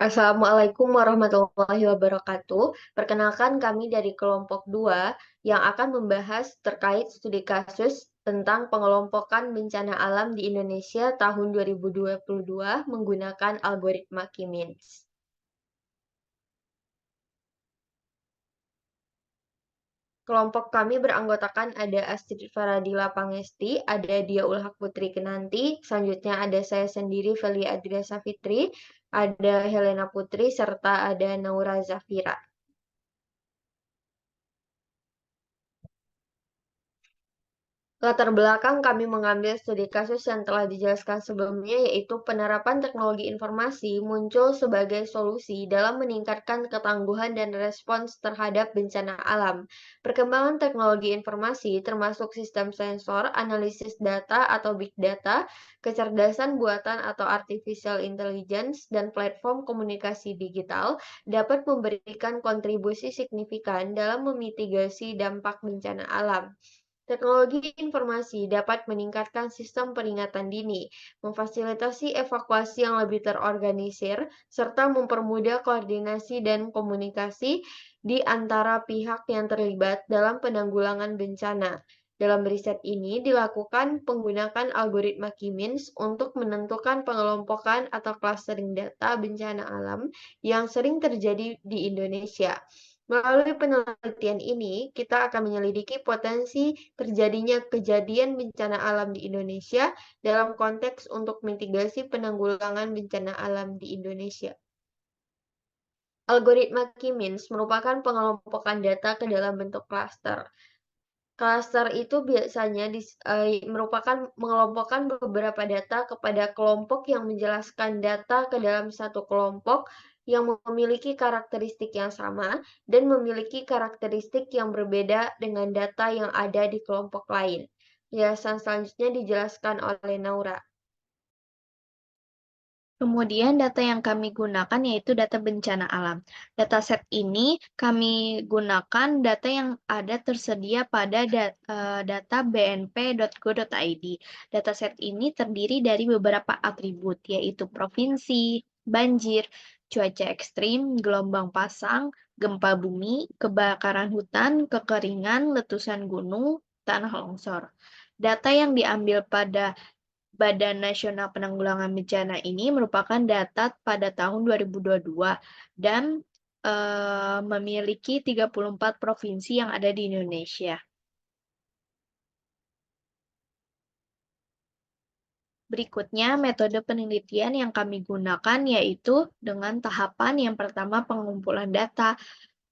Assalamualaikum warahmatullahi wabarakatuh. Perkenalkan kami dari kelompok 2 yang akan membahas terkait studi kasus tentang pengelompokan bencana alam di Indonesia tahun 2022 menggunakan algoritma K-means. Kelompok kami beranggotakan ada Astrid Faradila Pangesti, ada Dia Ulhak Putri Kenanti, selanjutnya ada saya sendiri Feli Adria Safitri, ada Helena Putri, serta ada Naura Zafira. Latar belakang kami mengambil studi kasus yang telah dijelaskan sebelumnya, yaitu penerapan teknologi informasi muncul sebagai solusi dalam meningkatkan ketangguhan dan respons terhadap bencana alam. Perkembangan teknologi informasi termasuk sistem sensor, analisis data atau big data, kecerdasan buatan atau artificial intelligence, dan platform komunikasi digital dapat memberikan kontribusi signifikan dalam memitigasi dampak bencana alam. Teknologi informasi dapat meningkatkan sistem peringatan dini, memfasilitasi evakuasi yang lebih terorganisir, serta mempermudah koordinasi dan komunikasi di antara pihak yang terlibat dalam penanggulangan bencana. Dalam riset ini dilakukan penggunaan algoritma K-means untuk menentukan pengelompokan atau clustering data bencana alam yang sering terjadi di Indonesia. Melalui penelitian ini, kita akan menyelidiki potensi terjadinya kejadian bencana alam di Indonesia dalam konteks untuk mitigasi penanggulangan bencana alam di Indonesia. Algoritma K-means merupakan pengelompokan data ke dalam bentuk klaster. Klaster itu biasanya merupakan mengelompokkan beberapa data kepada kelompok yang menjelaskan data ke dalam satu kelompok yang memiliki karakteristik yang sama dan memiliki karakteristik yang berbeda dengan data yang ada di kelompok lain. Penjelasan selanjutnya dijelaskan oleh Naura. Kemudian data yang kami gunakan yaitu data bencana alam. Dataset ini kami gunakan data yang ada tersedia pada data bnp.go.id. Dataset ini terdiri dari beberapa atribut yaitu provinsi, banjir, cuaca ekstrim, gelombang pasang, gempa bumi, kebakaran hutan, kekeringan, letusan gunung, tanah longsor. Data yang diambil pada Badan Nasional Penanggulangan Bencana ini merupakan data pada tahun 2022 dan memiliki 34 provinsi yang ada di Indonesia. Berikutnya, metode penelitian yang kami gunakan yaitu dengan tahapan yang pertama pengumpulan data,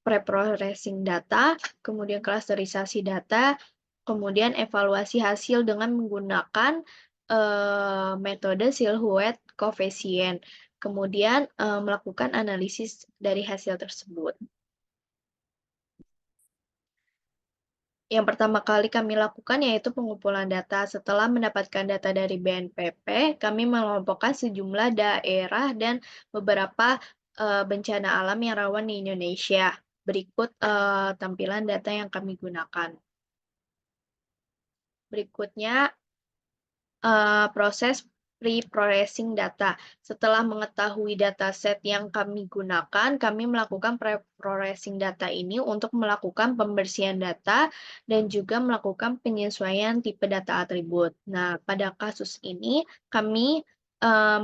preprocessing data, kemudian klasterisasi data, kemudian evaluasi hasil dengan menggunakan metode silhouette coefficient, kemudian melakukan analisis dari hasil tersebut. Yang pertama kali kami lakukan yaitu pengumpulan data. Setelah mendapatkan data dari BNPB, kami mengelompokkan sejumlah daerah dan beberapa bencana alam yang rawan di Indonesia. Berikut tampilan data yang kami gunakan. Berikutnya proses pre-processing data. Setelah mengetahui dataset yang kami gunakan, kami melakukan pre-processing data ini untuk melakukan pembersihan data dan juga melakukan penyesuaian tipe data atribut. Nah, pada kasus ini kami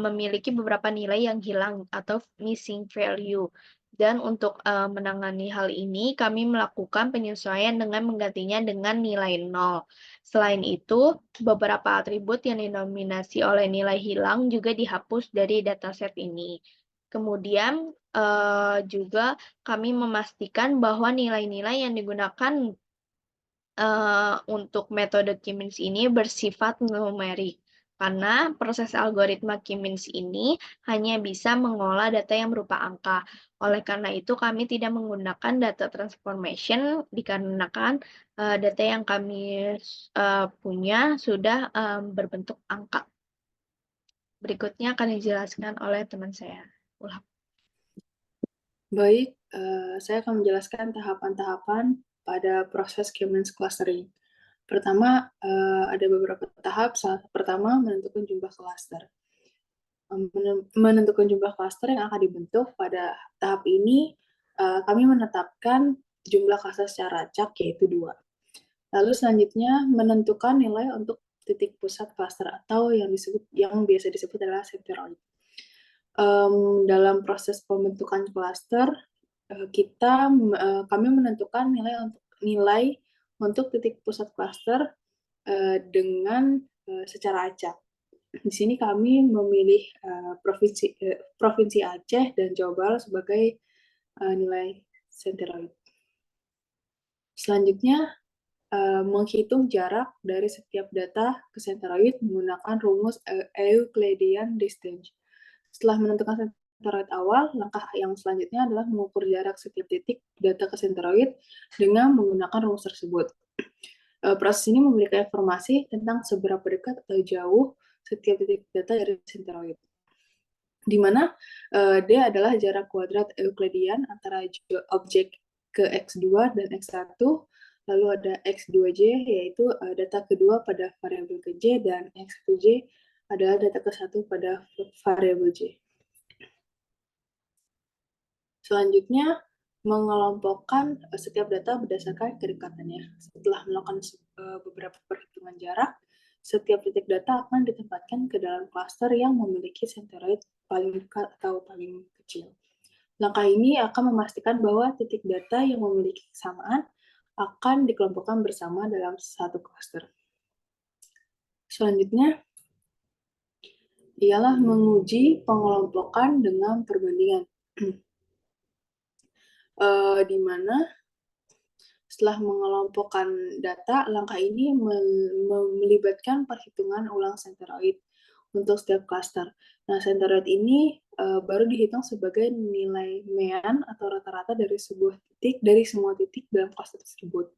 memiliki beberapa nilai yang hilang atau missing value. Dan untuk menangani hal ini, kami melakukan penyesuaian dengan menggantinya dengan nilai 0. Selain itu, beberapa atribut yang dinominasi oleh nilai hilang juga dihapus dari dataset ini. Kemudian juga kami memastikan bahwa nilai-nilai yang digunakan untuk metode K-means ini bersifat numerik. Karena proses algoritma K-means ini hanya bisa mengolah data yang berupa angka. Oleh karena itu, kami tidak menggunakan data transformation dikarenakan data yang kami punya sudah berbentuk angka. Berikutnya akan dijelaskan oleh teman saya. Baik, saya akan menjelaskan tahapan-tahapan pada proses K-means clustering. Pertama, ada beberapa tahap. Pertama, menentukan jumlah klaster. menentukan jumlah klaster yang akan dibentuk. Pada tahap ini, kami menetapkan jumlah klaster secara acak, yaitu 2. Lalu selanjutnya menentukan nilai untuk titik pusat klaster atau yang biasa disebut adalah centroid. Dalam proses pembentukan klaster, kami menentukan nilai untuk titik pusat klaster dengan secara acak. Di sini kami memilih provinsi Aceh dan Jawa Barat sebagai nilai centroid. Selanjutnya, menghitung jarak dari setiap data ke centroid menggunakan rumus Euclidean distance. Setelah menentukan centroid awal, langkah yang selanjutnya adalah mengukur jarak setiap titik data ke centroid dengan menggunakan rumus tersebut. Proses ini memberikan informasi tentang seberapa dekat atau jauh setiap titik data dari centroid, di mana D adalah jarak kuadrat Euclidean antara objek ke X2 dan X1, lalu ada X2J, yaitu data kedua pada variabel ke J, dan X1J adalah data ke-1 pada variabel J. Selanjutnya, mengelompokkan setiap data berdasarkan kedekatannya. Setelah melakukan beberapa perhitungan jarak, setiap titik data akan ditempatkan ke dalam klaster yang memiliki centroid paling dekat atau paling kecil. Langkah ini akan memastikan bahwa titik data yang memiliki kesamaan akan dikelompokkan bersama dalam satu klaster. Selanjutnya, ialah menguji pengelompokan dengan perbandingan. Di mana setelah mengelompokkan data, langkah ini melibatkan perhitungan ulang centroid untuk setiap klaster. Nah, centroid ini baru dihitung sebagai nilai mean atau rata-rata dari semua titik dalam klaster tersebut.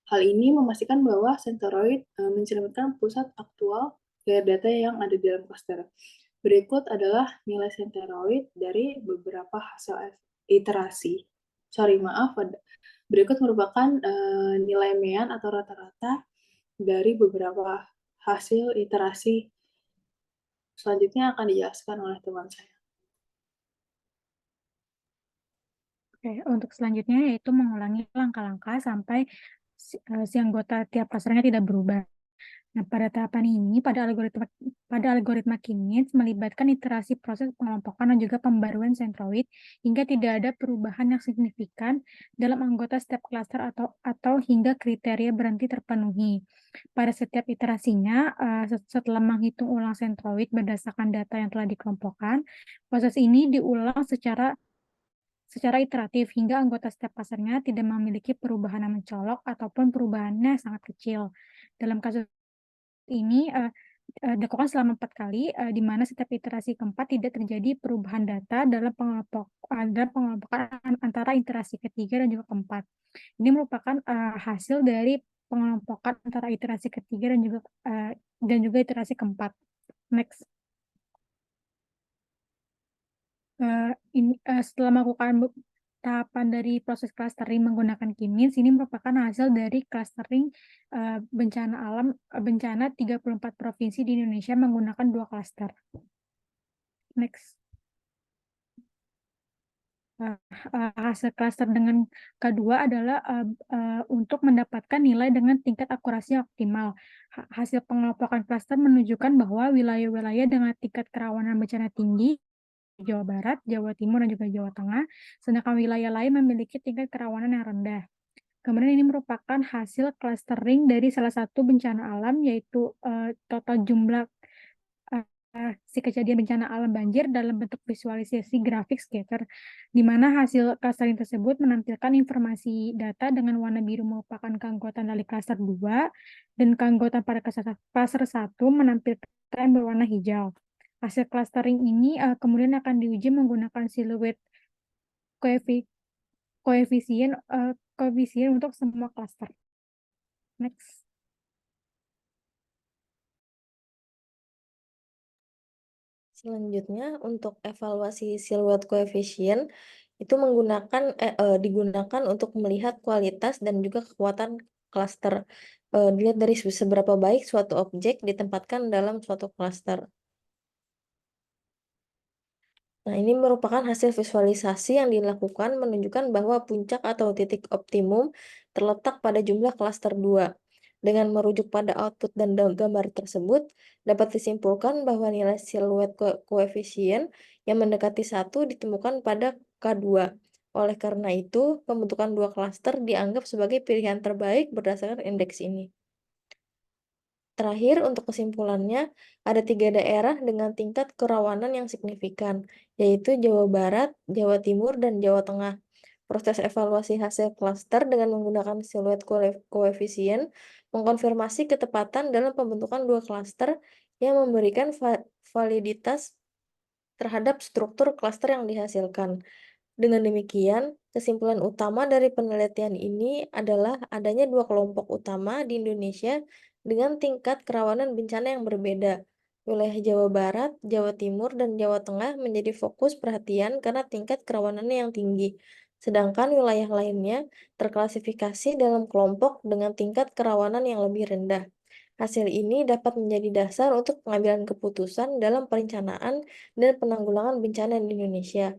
Hal ini memastikan bahwa centroid mencerminkan pusat aktual dari data yang ada di dalam klaster. Berikut adalah nilai centroid dari beberapa hasil iterasi. Berikut merupakan nilai mean atau rata-rata dari beberapa hasil iterasi. Selanjutnya akan dijelaskan oleh teman saya. Oke, untuk selanjutnya yaitu mengulangi langkah-langkah sampai si anggota tiap klasternya tidak berubah. Nah, pada tahapan ini, pada algoritma K-means melibatkan iterasi proses pengelompokan dan juga pembaruan centroid hingga tidak ada perubahan yang signifikan dalam anggota setiap klaster atau hingga kriteria berhenti terpenuhi. Pada setiap iterasinya, setelah menghitung ulang centroid berdasarkan data yang telah dikelompokkan, proses ini diulang secara iteratif hingga anggota setiap klasternya tidak memiliki perubahan yang mencolok ataupun perubahannya sangat kecil. Dalam kasus ini dilakukan selama 4 kali, di mana setiap iterasi keempat tidak terjadi perubahan data dalam pengelompokan antara iterasi ketiga dan juga keempat. Ini merupakan hasil dari pengelompokan antara iterasi ketiga dan juga iterasi keempat. Next. Setelah melakukan tahapan dari proses clustering menggunakan K-means, ini merupakan hasil dari clustering bencana 34 provinsi di Indonesia menggunakan 2 cluster. Next. Hasil cluster dengan kedua adalah untuk mendapatkan nilai dengan tingkat akurasi optimal. Hasil pengelompokan cluster menunjukkan bahwa wilayah-wilayah dengan tingkat kerawanan bencana tinggi Jawa Barat, Jawa Timur, dan juga Jawa Tengah, sedangkan wilayah lain memiliki tingkat kerawanan yang rendah. Kemudian ini merupakan hasil clustering dari salah satu bencana alam, yaitu total jumlah si kejadian bencana alam banjir dalam bentuk visualisasi grafik scatter, di mana hasil clustering tersebut menampilkan informasi data dengan warna biru merupakan keanggotaan dari cluster 2, dan keanggotaan pada cluster 1 menampilkan berwarna hijau. Hasil clustering ini kemudian akan diuji menggunakan siluet koefisien untuk semua cluster. Next. Selanjutnya untuk evaluasi silhouette coefficient itu digunakan untuk melihat kualitas dan juga kekuatan cluster. Dilihat dari seberapa baik suatu objek ditempatkan dalam suatu cluster. Nah, ini merupakan hasil visualisasi yang dilakukan menunjukkan bahwa puncak atau titik optimum terletak pada jumlah klaster 2. Dengan merujuk pada output dan gambar tersebut, dapat disimpulkan bahwa nilai siluet koefisien yang mendekati 1 ditemukan pada K2. Oleh karena itu, pembentukan dua klaster dianggap sebagai pilihan terbaik berdasarkan indeks ini. Terakhir, untuk kesimpulannya, ada 3 daerah dengan tingkat kerawanan yang signifikan, yaitu Jawa Barat, Jawa Timur, dan Jawa Tengah. Proses evaluasi hasil klaster dengan menggunakan siluet koefisien mengkonfirmasi ketepatan dalam pembentukan dua klaster yang memberikan validitas terhadap struktur klaster yang dihasilkan. Dengan demikian, kesimpulan utama dari penelitian ini adalah adanya dua kelompok utama di Indonesia dengan tingkat kerawanan bencana yang berbeda. Wilayah Jawa Barat, Jawa Timur, dan Jawa Tengah menjadi fokus perhatian karena tingkat kerawanannya yang tinggi. Sedangkan wilayah lainnya terklasifikasi dalam kelompok dengan tingkat kerawanan yang lebih rendah. Hasil ini dapat menjadi dasar untuk pengambilan keputusan dalam perencanaan dan penanggulangan bencana di Indonesia.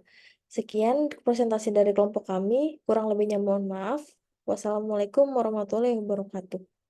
Sekian presentasi dari kelompok kami, kurang lebihnya mohon maaf. Wassalamualaikum warahmatullahi wabarakatuh.